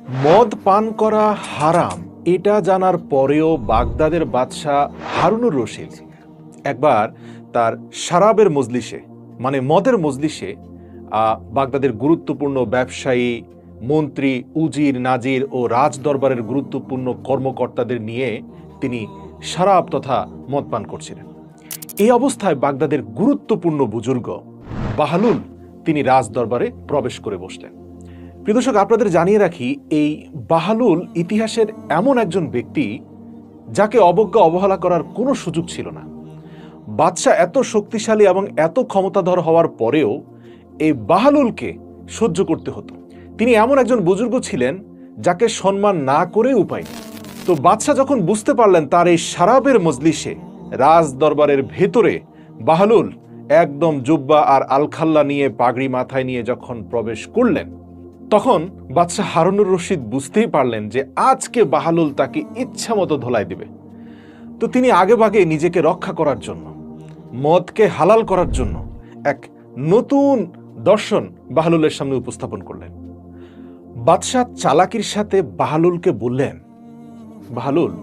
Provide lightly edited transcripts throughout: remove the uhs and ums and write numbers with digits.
মদ পান করা হারাম এটা জানার পরেও বাগদাদের বাদশাহ হারুনুর রশিদ একবার তার শরাবের মজলিসে মানে মদের মজলিসে বাগদাদের গুরুত্বপূর্ণ ব্যবসায়ী, মন্ত্রী, উজির, নাজির ও রাজ দরবারের গুরুত্বপূর্ণ কর্মকর্তাদের নিয়ে তিনি শরাব তথা মদ পান করছিলেন। এই অবস্থায় বাগদাদের গুরুত্বপূর্ণ বুজুর্গ বাহলুল তিনি রাজ দরবারে প্রবেশ করে বসলেন। প্রিয় দর্শক, আপনাদের জানিয়ে রাখি, এই বাহলুল ইতিহাসের এমন একজন ব্যক্তি যাকে অবজ্ঞা অবহেলা করার কোনো সুযোগ ছিল না। বাদশাহ এত শক্তিশালী এবং এত ক্ষমতাধর হওয়ার পরেও এই বাহলুলকে সহ্য করতে হতো। তিনি এমন একজন বুজুর্গ ছিলেন যাকে সম্মান না করে উপায় নেই। তো বাদশাহ যখন বুঝতে পারলেন তার এই শরাবের মজলিসে রাজ দরবারের ভেতরে বাহলুল একদম জুব্বা আর আলখাল্লা নিয়ে পাগড়ি মাথায় নিয়ে যখন প্রবেশ করলেন, তখন বাদশাহ হারুনুর রশিদ বুঝতেই পারলেন যে আজকে বাহলুল তাকে ইচ্ছা মতো ধোলাই দিবে। তো তিনি আগেভাগে নিজেকে রক্ষা করার জন্য, মদকে হালাল করার জন্য এক নতুন দর্শন বাহলুলের সামনে উপস্থাপন করলেন। বাদশাহ চালাকির সাথে বাহলুলকে বললেন, বাহলুল,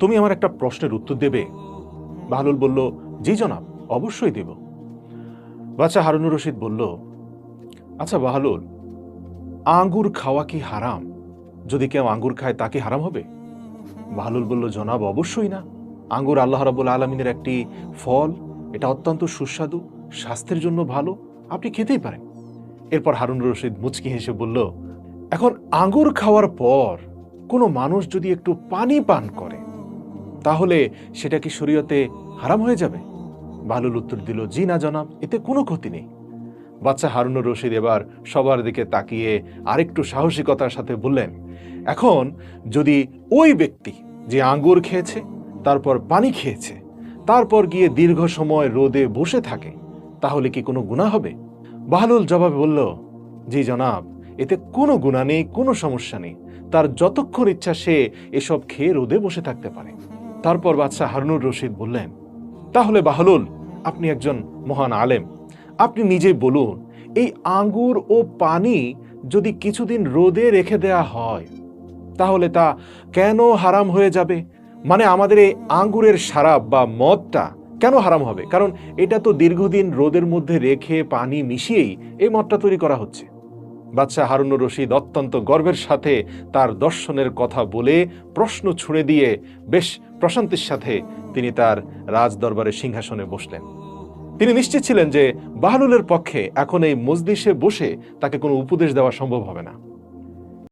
তুমি আমার একটা প্রশ্নের উত্তর দেবে? বাহলুল বলল, জি জনাব, অবশ্যই দেব। বাদশাহ হারুনুর রশিদ বলল, আচ্ছা বাহলুল, আঙ্গুর খাওয়া কি হারাম? যদি কেউ আঙ্গুর খায় তা কি হারাম হবে? বাহলুল বলল, জনাব, অবশ্যই না। আঙ্গুর আল্লাহ রাব্বুল আলামিনের একটি ফল, এটা অত্যন্ত সুস্বাদু, স্বাস্থ্যের জন্য ভালো, আপনি খেতেই পারেন। এরপর হারুনুর রশিদ মুচকি হেসে বলল, এখন আঙ্গুর খাওয়ার পর কোনো মানুষ যদি একটু পানি পান করে তাহলে সেটা কি শরীয়তে হারাম হয়ে যাবে? বাহলুল উত্তর দিল, জি না জনাব, এতে কোনো ক্ষতি নেই। বাদশাহ হারুনুর রশিদ এবার সবার দিকে তাকিয়ে আরেকটু সাহসিকতার সাথে বললেন, এখন যদি ওই ব্যক্তি যে আঙ্গুর খেয়েছে, তারপর পানি খেয়েছে, তারপর গিয়ে দীর্ঘ সময় রোদে বসে থাকে, তাহলে কি কোনো গুনাহ হবে? বাহলুল জবাবে বলল, জি জনাব, এতে কোনো গুনাহ নেই, কোনো সমস্যা নেই। তার যতক্ষণ ইচ্ছা সে এসব খেয়ে রোদে বসে থাকতে পারে। তারপর বাদশাহ হারুনুর রশিদ বললেন, তাহলে বাহলুল, আপনি একজন মহান আলেম, আপনি নিজেই বলুন, এই আঙ্গুর ও পানি যদি কিছুদিন রোদে রেখে দেয়া হয় তাহলে তা কেন হারাম হয়ে যাবে? মানে আমাদের এই আঙ্গুরের শরাব বা মদটা কেন হারাম হবে? কারণ এটা তো দীর্ঘদিন রোদের মধ্যে রেখে পানি মিশিয়েই এই মদটা তৈরি করা হচ্ছে। বাদশাহ হারুনুর রশিদ অত্যন্ত গর্বের সাথে তার দর্শনের কথা বলে প্রশ্ন ছুঁড়ে দিয়ে বেশ প্রশান্তির সাথে তিনি তার রাজ দরবারের সিংহাসনে বসলেন। তিনি নিশ্চিত ছিলেন যে বাহলুলের পক্ষে এখন এই মজলিসে বসে তাকে কোনো উপদেশ দেওয়া সম্ভব হবে না।